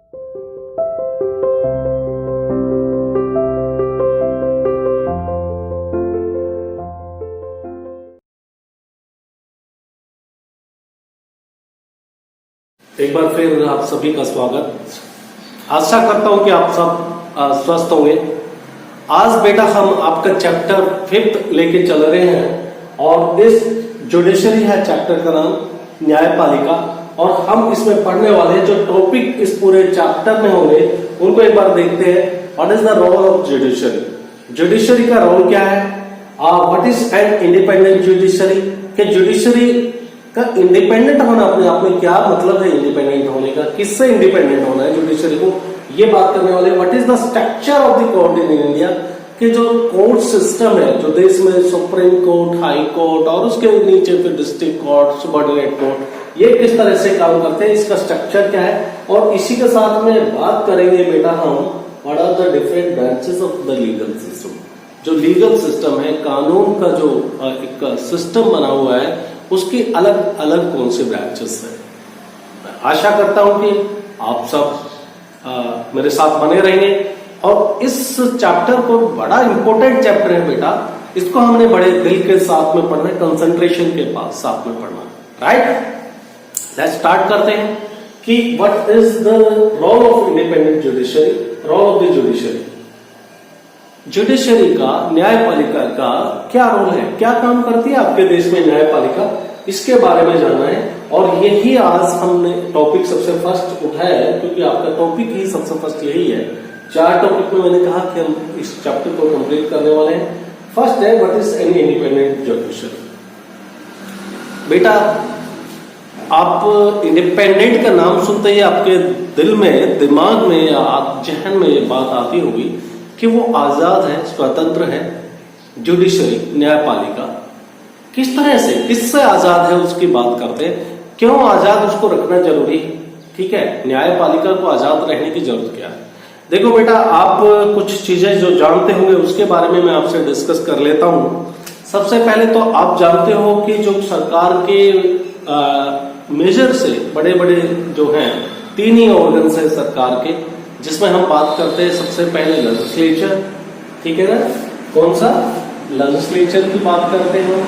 एक बार फिर आप सभी का स्वागत। आशा करता हूं कि आप सब स्वस्थ होंगे। आज बेटा हम आपका चैप्टर 5 लेके चल रहे हैं और इस जुडिशरी है चैप्टर का नाम न्यायपालिका, और हम इसमें पढ़ने वाले जो टॉपिक इस पूरे चैप्टर में होंगे उनको एक बार देखते हैं। What is the role of judiciary? Judiciary का रोल क्या है? What is an independent judiciary? कि जुडिशरी का इंडिपेंडेंट होना अपने आप में क्या मतलब है? इंडिपेंडेंट होने का, किससे इंडिपेंडेंट होना है जुडिशरी को, ये बात करने वाले। What is the structure of the court in India? कि जो कोर्ट सिस्टम है जो देश में, सुप्रीम कोर्ट, हाई कोर्ट और उसके नीचे फिर डिस्ट्रिक्ट कोर्ट, सबऑर्डिनेट कोर्ट, ये किस तरह से काम करते हैं, इसका स्ट्रक्चर क्या है। और इसी के साथ में बात करेंगे बेटा हम what are the different branches of the legal system. जो लीगल सिस्टम है, कानून का जो एक सिस्टम बना हुआ है, उसकी अलग अलग कौन से ब्रांचेस है। आशा करता हूं कि आप सब मेरे साथ बने रहेंगे। और इस चैप्टर को बड़ा इंपॉर्टेंट चैप्टर है बेटा, इसको हमने बड़े दिल के साथ में पढ़ना है, कंसंट्रेशन के साथ में पढ़ना, राइट। लेट्स स्टार्ट करते हैं कि what is the role of independent judiciary, role of the judiciary. Judiciary का, न्यायपालिका का क्या रोल है, क्या काम करती है आपके देश में न्यायपालिका, इसके बारे में जानना है। और यही आज हमने टॉपिक सबसे फर्स्ट उठाया है, क्योंकि आपका टॉपिक ही सबसे फर्स्ट यही है। 4 टॉपिक में मैंने कहा कि हम इस चैप्टर को कंप्लीट करने वाले हैं। फर्स्ट है what is an independent judiciary. बेटा आप इंडिपेंडेंट का नाम सुनते ही आपके दिल में, दिमाग में या जहन में ये बात आती होगी कि वो आजाद है, स्वतंत्र है। जुडिशरी, न्यायपालिका किस तरह से, किससे आजाद है उसकी बात करते हैं। क्यों आजाद उसको रखना जरूरी है, ठीक है, न्यायपालिका को आजाद रहने की जरूरत क्या है। देखो बेटा, आप कुछ चीजें जो जानते होंगे उसके बारे में मैं आपसे डिस्कस कर लेता हूं। सबसे पहले तो आप जानते हो कि जो सरकार के मेजर से बड़े बड़े जो हैं 3 ही ऑर्गन्स है सरकार के, जिसमें हम बात करते हैं सबसे पहले लेजिस्लेचर, ठीक है ना। कौन सा? लेजिस्लेचर की बात करते हैं,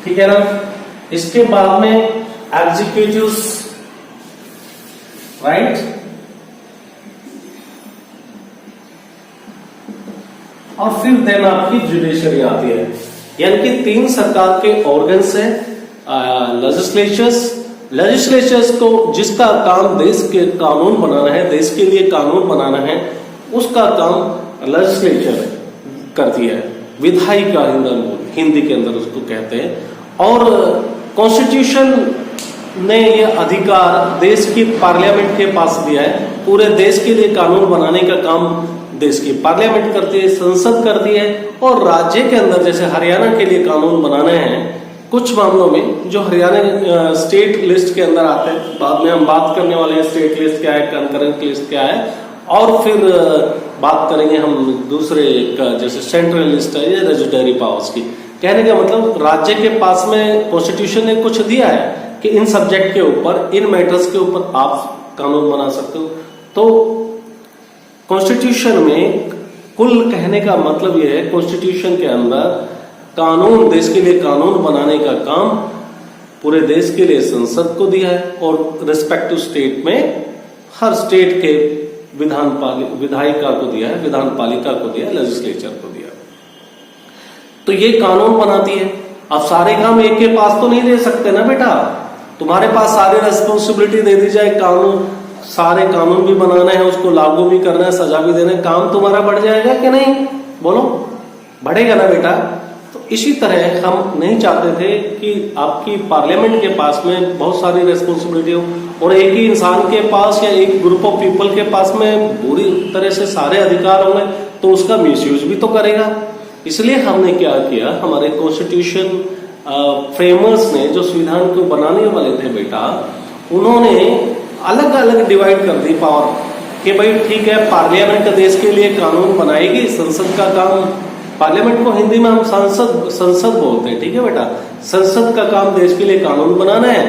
ठीक है ना। इसके बाद में एग्जीक्यूटिव, राइट, और फिर देन आपकी जुडिशरी आती है। यानी कि 3 सरकार के ऑर्गन्स हैं। लेजिस्लेचर्स को, जिसका काम देश के कानून बनाना है, देश के लिए कानून बनाना है, उसका काम लेजिस्लेचर करती है। विधायिका हिंदी के अंदर उसको कहते हैं। और कॉन्स्टिट्यूशन ने ये अधिकार देश की पार्लियामेंट के पास दिया है। पूरे देश के लिए कानून बनाने का काम देश की पार्लियामेंट करती है, संसद करती है। और राज्य के अंदर जैसे हरियाणा के लिए कानून बनाने हैं कुछ मामलों में, जो हरियाणा स्टेट लिस्ट के अंदर आते हैं, बाद में हम बात करने वाले हैं स्टेट लिस्ट क्या है, कंकरेंट लिस्ट क्या है, और फिर बात करेंगे हम दूसरे जैसे सेंट्रल लिस्ट है या रेजिडेंटरी पावर्स की। कहने का मतलब राज्य के पास में कॉन्स्टिट्यूशन ने कुछ दिया है कि इन सब्जेक्ट के ऊपर, इन मैटर्स के ऊपर आप कानून बना सकते हो। तो कॉन्स्टिट्यूशन में कुल कहने का मतलब यह है, कॉन्स्टिट्यूशन के अंदर कानून, देश के लिए कानून बनाने का काम पूरे देश के लिए संसद को दिया है, और रिस्पेक्टिव स्टेट में हर स्टेट के विधायिका को दिया है, विधान पालिका को दिया है, लेजिस्लेचर को दिया है। तो ये कानून बनाती है। अब सारे काम एक के पास तो नहीं दे सकते ना बेटा, तुम्हारे पास सारी रेस्पॉन्सिबिलिटी दे दी जाए, कानून, सारे कानून भी बनाना है, उसको लागू भी करना है, सजा भी देना है, काम तुम्हारा बढ़ जाएगा कि नहीं? बोलो, बढ़ेगा ना बेटा। तो इसी तरह हम नहीं चाहते थे कि आपकी पार्लियामेंट के पास में बहुत सारी रेस्पॉन्सिबिलिटी हो और एक ही इंसान के पास या एक ग्रुप ऑफ पीपल के पास में बुरी तरह से सारे अधिकार होंगे तो उसका मिसयूज भी तो करेगा। इसलिए हमने क्या किया, हमारे कॉन्स्टिट्यूशन फ्रेमर्स ने, जो संविधान को बनाने वाले थे बेटा, उन्होंने अलग अलग डिवाइड कर दी पावर कि भाई ठीक है, पार्लियामेंट देश के लिए कानून बनाएगी, संसद का काम, पार्लियामेंट को हिंदी में हम संसद बोलते हैं, ठीक है बेटा, संसद का काम देश के लिए कानून बनाना है,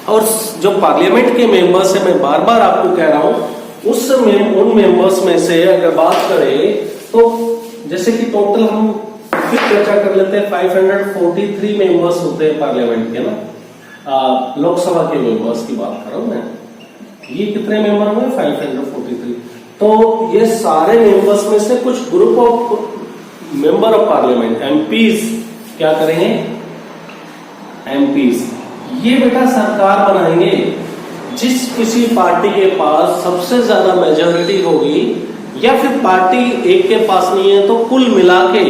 और जो पार्लियामेंट के मेंबर्स है, मैं बार बार आपको कह रहा हूं, उन मेंबर्स में से अगर बात करें तो जैसे कि टोटल हम फिर चर्चा कर लेते हैं, 543 मेंबर्स होते हैं पार्लियामेंट के ना, लोकसभा के मेंबर्स की बात कर रहा हूं मैं। ये कितने मेंबर हुए? 543। तो ये सारे मेंबर्स में से कुछ group of member of parliament, MPs, क्या करेंगे? एमपीज ये बेटा सरकार बनाएंगे। जिस किसी पार्टी के पास सबसे ज्यादा मेजोरिटी होगी, या फिर पार्टी एक के पास नहीं है तो कुल मिला के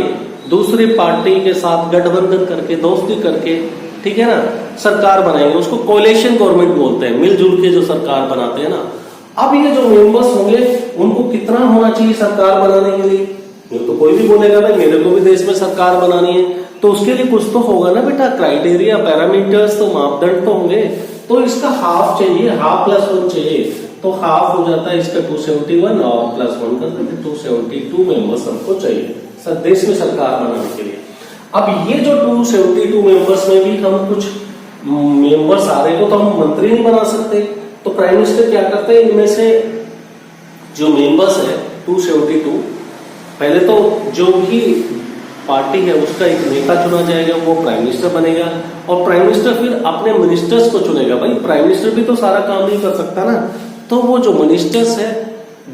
दूसरी पार्टी के साथ गठबंधन करके, दोस्ती करके, ठीक है ना, सरकार बनाएंगे। उसको कोलिशन गवर्नमेंट बोलते हैं, मिलजुल के जो सरकार बनाते हैं ना। अब ये जो मेंबर्स होंगे उनको कितना होना चाहिए सरकार बनाने के लिए? ये तो कोई भी बोलेगा भाई मेरे को भी देश में सरकार बनानी है, तो उसके लिए कुछ तो होगा ना बेटा, क्राइटेरिया, पैरामीटर्स, तो मापदंड तो होंगे। तो इसका हाफ चाहिए, हाफ प्लस 1 चाहिए, तो हाफ हो जाता है इसका 271 और प्लस 1 करते हैं 272 मेंबर्स हमको चाहिए सर देश में सरकार बनाने के लिए। अब ये जो 272 मेंबर्स में भी हम कुछ मेंबर्स आ रहे हो तो हम मंत्री नहीं बना सकते, तो प्राइम मिनिस्टर क्या करते हैं, इनमें से जो मेंबर्स है 272, पहले तो जो भी पार्टी है उसका एक नेता चुना जाएगा, वो प्राइम मिनिस्टर बनेगा, और प्राइम मिनिस्टर फिर अपने मिनिस्टर्स को चुनेगा। भाई प्राइम मिनिस्टर भी तो सारा काम नहीं कर सकता ना, तो वो जो मिनिस्टर्स है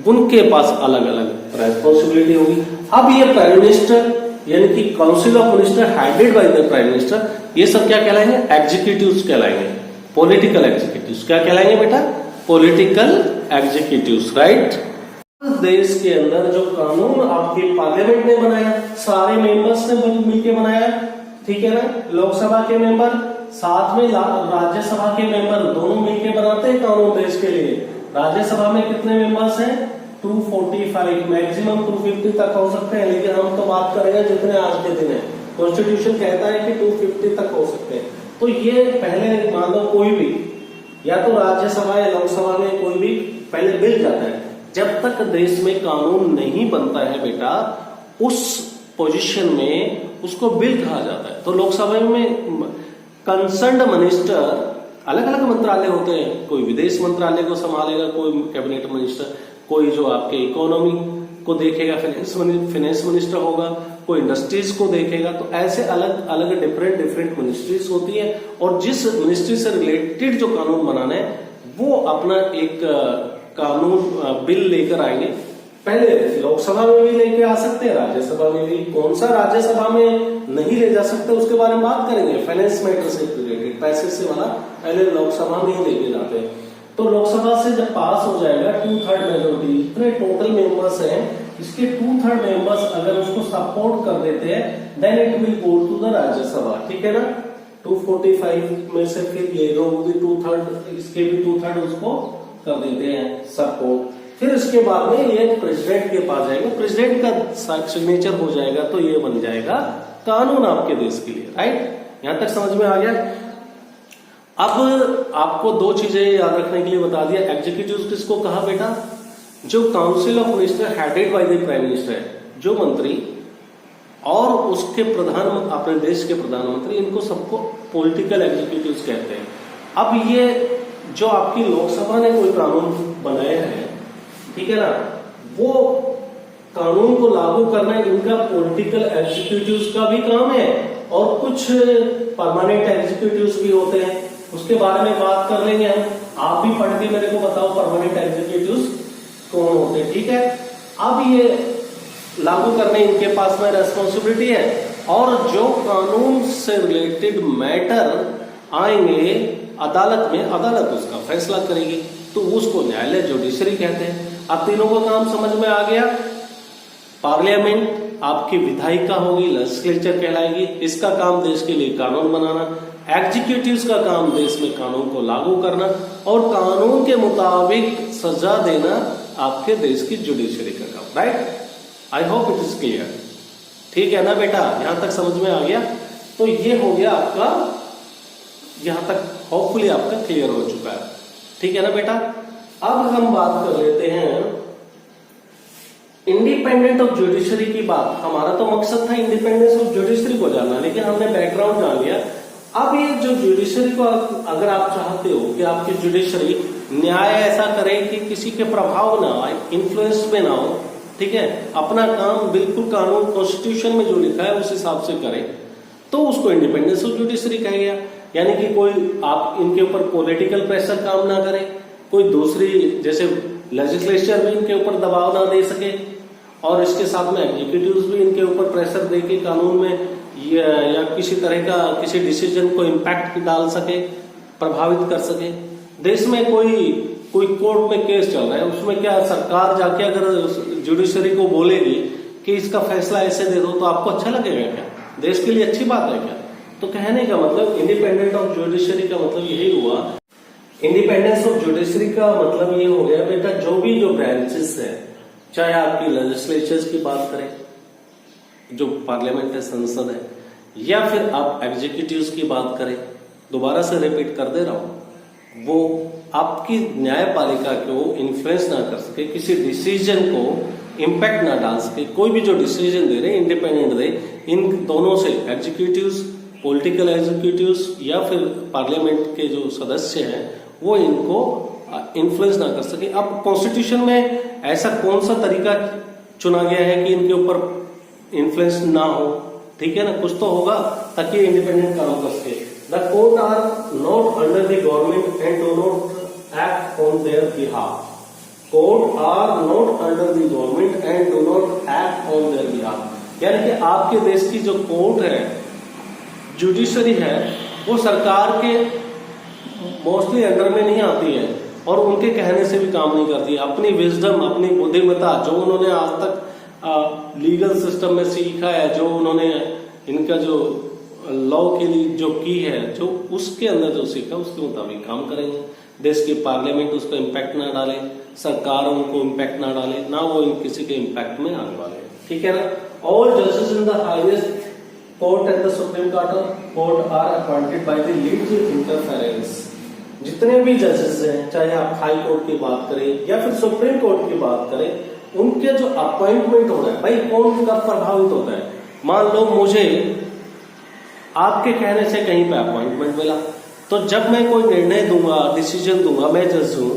उनके पास अलग अलग रेस्पॉन्सिबिलिटी होगी। अब ये प्राइम मिनिस्टर यानी कि council of minister headed by the prime minister, ये सब क्या कहलाएंगे? एग्जीक्यूटिव्स कहलाएंगे, पॉलिटिकल एग्जीक्यूटिव्स। क्या कहलाएंगे बेटा? Political executives, right. देश के अंदर जो कानून आपके पार्लियामेंट ने बनाया, सारे मेंबर्स ने मिलकर बनाया, ठीक है ना, लोकसभा के मेंबर साथ में राज्यसभा के मेंबर दोनों मिलकर बनाते हैं कानून देश के लिए। राज्यसभा में कितने मेंबर्स हैं? 245, मैक्सिमम 250 तक हो सकते हैं, लेकिन हम तो बात करेंगे जितने आज के दिन है। कॉन्स्टिट्यूशन कहता है कि 250 तक हो सकते हैं। तो ये पहले मान लो कोई भी, या तो राज्यसभा या लोकसभा में कोई भी पहले बिल जाता है। जब तक देश में कानून नहीं बनता है बेटा, उस पोजीशन में उसको बिल कहा जाता है। तो लोकसभा में कंसर्न्ड मिनिस्टर, अलग अलग मंत्रालय होते हैं, कोई विदेश मंत्रालय को संभालेगा, कोई कैबिनेट मिनिस्टर, कोई जो आपके इकोनॉमी को देखेगा, फाइनेंस मिनिस्टर होगा, कोई इंडस्ट्रीज को देखेगा। तो ऐसे अलग अलग डिफरेंट मिनिस्ट्रीज होती है, और जिस मिनिस्ट्री से रिलेटेड जो कानून बनाना है वो अपना एक कानून बिल लेकर आएंगे। पहले लोकसभा में भी लेके आ सकते हैं, राज्यसभा में भी। कौन सा राज्यसभा में नहीं ले जा सकते उसके बारे में बात करेंगे। फाइनेंस मैटर से रिलेटेड, पैसे से वाला पहले लोकसभा में ही लेके जाते हैं। तो लोकसभा से जब पास हो जाएगा 2/3 मेजोरिटी, इतने टोटल मेंबर्स हैं, इसके 2/3 मेंबर्स अगर उसको सपोर्ट कर देते हैं, then it will go to the Rajya Sabha, ठीक है ना। 245 में से फिर ये जो होगी 2/3, इसके भी 2/3 उसको कर देते हैं सपोर्ट। फिर इसके बाद में ये प्रेसिडेंट के पास जाएगा, प्रेसिडेंट का सिग्नेचर हो जाएगा, तो ये बन जाएगा कानून आपके देश के लिए, राइट। यहां तक समझ में आ गया। अब आपको दो चीजें याद रखने के लिए बता दिया। एग्जीक्यूटिव किसको कहा बेटा? जो council of minister headed by the prime minister है, जो मंत्री और उसके प्रधान, अपने देश के प्रधानमंत्री, इनको सबको पॉलिटिकल एग्जीक्यूटिव्स कहते हैं। अब ये जो आपकी लोकसभा ने कोई कानून बनाया है, ठीक है ना, वो कानून को लागू करना इनका पॉलिटिकल एग्जीक्यूटिव्स का भी काम है, और कुछ परमानेंट एग्जीक्यूटिव्स भी होते हैं, उसके बारे में बात कर लेंगे हम। आप भी पढ़ के मेरे को बताओ परमानेंट एग्जीक्यूटिव्स कौन होते हैं, ठीक है। अब ये लागू करने इनके पास में रेस्पॉन्सिबिलिटी है, और जो कानून से रिलेटेड मैटर आएंगे अदालत में, अदालत उसका फैसला करेगी, तो उसको न्यायालय, जुडिशरी कहते हैं। अब तीनों का काम समझ में आ गया। पार्लियामेंट आपकी विधायिका होगी, लेजिस्लेचर कहलाएगी, इसका काम देश के लिए कानून बनाना। एग्जीक्यूटिव्स का काम देश में कानून को लागू करना, और कानून के मुताबिक सजा देना आपके देश की जुडिशरी का काम, right. I hope it is clear, ठीक है ना बेटा। यहां तक समझ में आ गया। तो ये हो गया आपका, यहां तक होपफुली आपका क्लियर हो चुका है, ठीक है ना बेटा। अब हम बात कर लेते हैं इंडिपेंडेंट ऑफ जुडिशरी की बात। हमारा तो मकसद था इंडिपेंडेंस ऑफ जुडिशरी को जानना, लेकिन हमने बैकग्राउंड जान लिया। अब ये जो जुडिशरी को अगर आप चाहते हो कि आपकी जुडिशरी न्याय ऐसा करे कि किसी के प्रभाव ना आए, इन्फ्लुएंस में ना हो, ठीक है, अपना काम बिल्कुल कानून कॉन्स्टिट्यूशन में जो लिखा है उस हिसाब से करे, तो उसको इंडिपेंडेंस ऑफ जुडिशरी कहा गया। यानी कि कोई आप इनके ऊपर पॉलिटिकल प्रेशर काम ना करे, कोई दूसरी जैसे लेजिस्लेचर भी इनके ऊपर दबाव ना दे सके, और इसके साथ में एग्जीक्यूटिव्स भी इनके ऊपर प्रेशर दे के कानून में या किसी तरह का किसी डिसीजन को इम्पैक्ट डाल सके, प्रभावित कर सके। देश में कोई कोर्ट में केस चल रहा है, उसमें क्या सरकार जाके अगर जुडिशरी को बोलेगी कि इसका फैसला ऐसे दे दो, तो आपको अच्छा लगेगा क्या? देश के लिए अच्छी बात है क्या? तो कहने का मतलब इंडिपेंडेंट ऑफ जुडिशरी का मतलब यही हुआ। इंडिपेंडेंस ऑफ जुडिशरी का मतलब ये हो गया बेटा, जो ब्रांचेस है, चाहे आपकी लेजिस्लेचर्स की बात करें, जो पार्लियामेंट है, संसद है, या फिर आप एग्जीक्यूटिव्स की बात करें, दोबारा से रिपीट कर दे रहा हूं, वो आपकी न्यायपालिका को इन्फ्लुएंस ना कर सके, किसी डिसीजन को इम्पैक्ट ना डाल सके। कोई भी जो डिसीजन दे रहे इंडिपेंडेंट दे, इन दोनों से एग्जीक्यूटिव्स, पॉलिटिकल एग्जीक्यूटिव्स या फिर पार्लियामेंट के जो सदस्य हैं, वो इनको इन्फ्लुएंस ना कर सके। अब कॉन्स्टिट्यूशन में ऐसा कौन सा तरीका चुना गया है कि इनके ऊपर इन्फ्लुएंस ना हो? ठीक है ना, कुछ तो होगा ताकि इंडिपेंडेंट काम कर सके। The court are not under the government and do not act on their behalf. Court are not under the government and do not act on their behalf. यानी कि आपके देश की जो कोर्ट है, जुडिशरी है, वो सरकार के मोस्टली अंडर में नहीं आती है और उनके कहने से भी काम नहीं करती है। अपनी विजडम, अपनी बुद्धिमत्ता जो उन्होंने आज तक लीगल सिस्टम में सीखा है, जो उन्होंने इनका जो लॉ के लिए जो की है, जो उसके अंदर जो सीखा उसके मुताबिक काम करेंगे। देश की पार्लियामेंट उसको इम्पैक्ट ना डाले, सरकार उनको इम्पैक्ट ना डाले, ना वो किसी के इम्पैक्ट में आने वाले। ठीक है ना। ऑल जजेस in the highest court and the supreme court are appointed by the lead interference. जितने भी जजेस हैं, चाहे आप हाई कोर्ट की बात करें या फिर सुप्रीम कोर्ट की बात करें, उनके जो अपॉइंटमेंट हो रहा है, भाई कौन कब प्रभावित होता है? मान लो मुझे आपके कहने से कहीं पे अपॉइंटमेंट मिला, तो जब मैं कोई निर्णय दूंगा, डिसीजन दूंगा, मैं जज हूं,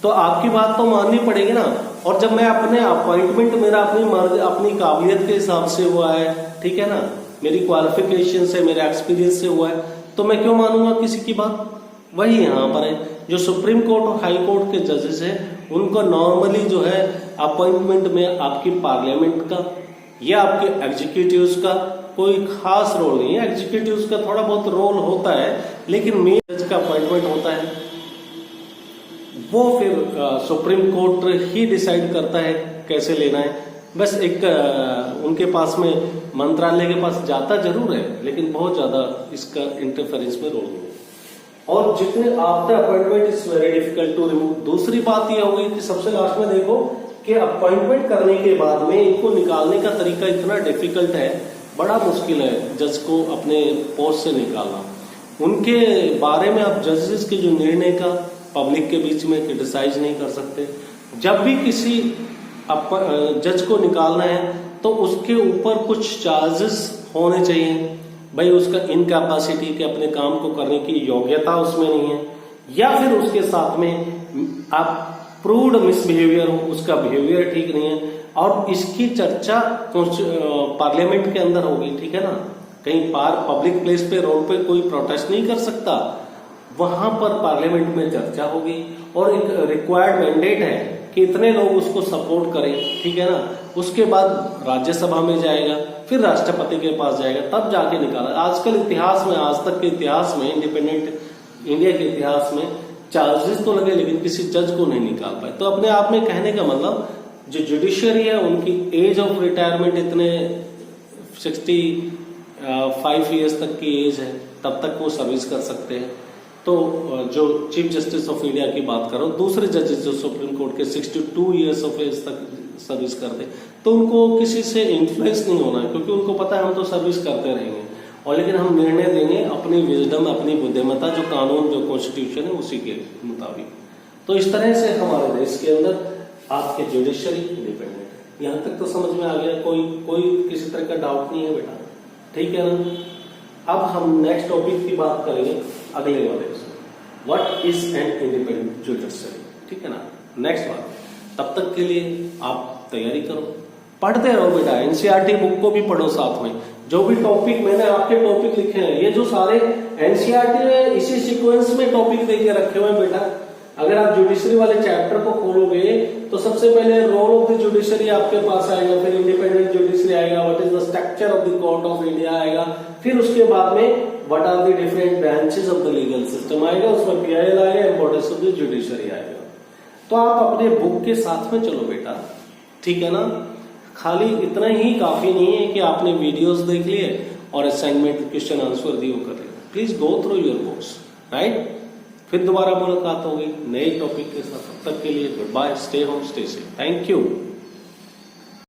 तो आपकी बात तो माननी पड़ेगी ना। और जब मैं अपने अपॉइंटमेंट मेरा अपनी काबिलियत के हिसाब से हुआ है, ठीक है ना, मेरी क्वालिफिकेशन से, मेरे एक्सपीरियंस से हुआ है, तो मैं क्यों मानूंगा किसी की बात? वही यहाँ पर है, जो सुप्रीम कोर्ट और हाई कोर्ट के जजेस हैं, उनको नॉर्मली जो है अपॉइंटमेंट में आपकी पार्लियामेंट का या आपके एग्जीक्यूटिव्स का कोई खास रोल नहीं है। एग्जीक्यूटिव्स का थोड़ा बहुत रोल होता है, लेकिन मेन जज का अपॉइंटमेंट होता है, वो फिर सुप्रीम कोर्ट ही डिसाइड करता है कैसे लेना है। बस एक उनके पास में मंत्रालय के पास जाता जरूर है, लेकिन बहुत ज्यादा इसका इंटरफेरेंस में रोल नहीं है। और जितने after appointment is very difficult to remove. दूसरी बात यह होगी कि सबसे लास्ट में देखो कि अपॉइंटमेंट करने के बाद में इनको निकालने का तरीका इतना डिफिकल्ट है, बड़ा मुश्किल है जज को अपने पोस्ट से निकालना। उनके बारे में आप जजेस के जो निर्णय का पब्लिक के बीच में क्रिटिसाइज नहीं कर सकते। जब भी किसी जज को निकालना है तो उसके ऊपर कुछ चार्जेस होने चाहिए। भाई उसका इनकैपेसिटी के अपने काम को करने की योग्यता उसमें नहीं है, या फिर उसके साथ में आप प्रूव्ड मिसबिहेवियर हो, उसका बिहेवियर ठीक नहीं है, और इसकी चर्चा पार्लियामेंट के अंदर होगी। ठीक है ना, कहीं पब्लिक प्लेस पे, रोड पे कोई प्रोटेस्ट नहीं कर सकता, वहां पर पार्लियामेंट में चर्चा होगी और एक रिक्वायर्ड मैंडेट है कि इतने लोग उसको सपोर्ट करें। ठीक है ना, उसके बाद राज्यसभा में जाएगा, फिर राष्ट्रपति के पास जाएगा, तब जाके निकाला। आजकल इतिहास में, आज तक के इतिहास में, इंडिपेंडेंट इंडिया के इतिहास में चार्जेस तो लगे, लेकिन किसी जज को नहीं निकाल पाए। तो अपने आप में कहने का मतलब जो जुडिशरी है, उनकी एज ऑफ रिटायरमेंट इतने 65 ईयर्स तक की एज है, तब तक वो सर्विस कर सकते हैं। तो जो चीफ जस्टिस ऑफ इंडिया की बात करो, दूसरे जजेस जो सुप्रीम कोर्ट के 62 ईयर्स ऑफ एज तक सर्विस करते, तो उनको किसी से इन्फ्लुएंस नहीं होना है, क्योंकि उनको पता है हम तो सर्विस करते रहेंगे, और लेकिन हम निर्णय देंगे अपनी विजडम, अपनी बुद्धिमत्ता, जो कानून, जो कॉन्स्टिट्यूशन है उसी के मुताबिक। तो इस तरह से हमारे देश के अंदर आपके जुडिशरी इंडिपेंडेंट है। यहाँ तक तो समझ में आ गया, कोई किसी तरह का डाउट नहीं है बेटा? ठीक है ना। अब हम नेक्स्ट टॉपिक की बात करेंगे अगले वाले में, what is an independent judiciary, ठीक है ना। नेक्स्ट बात, तब तक के लिए आप तैयारी करो, पढ़ते रहो बेटा, एनसीईआरटी बुक को भी पढ़ो साथ में। जो भी टॉपिक मैंने आपके टॉपिक लिखे हैं, ये जो सारे एनसीईआरटी में इसी सीक्वेंस में टॉपिक देके रखे हुए हैं बेटा। अगर आप जुडिशरी वाले चैप्टर को खोलोगे तो सबसे पहले रोल ऑफ द जुडिशरी आपके पास आएगा, फिर इंडिपेंडेंट जुडिशरी आएगा, what is the structure of the court of India आएगा, फिर उसके बाद में what are the different branches of the legal system आएगा, उसमें पीआईएल आएगा, इंपॉर्टेंस ऑफ द जुडिशरी आएगा। तो आप अपने बुक के साथ में चलो बेटा, ठीक है ना। खाली इतना ही काफी नहीं है कि आपने वीडियोस देख लिए और असाइनमेंट क्वेश्चन आंसर दिए कर लिया। Please go through your books, right. फिर दोबारा मुलाकात होगी नए टॉपिक के साथ, तब तक के लिए goodbye, stay home, stay safe, thank you.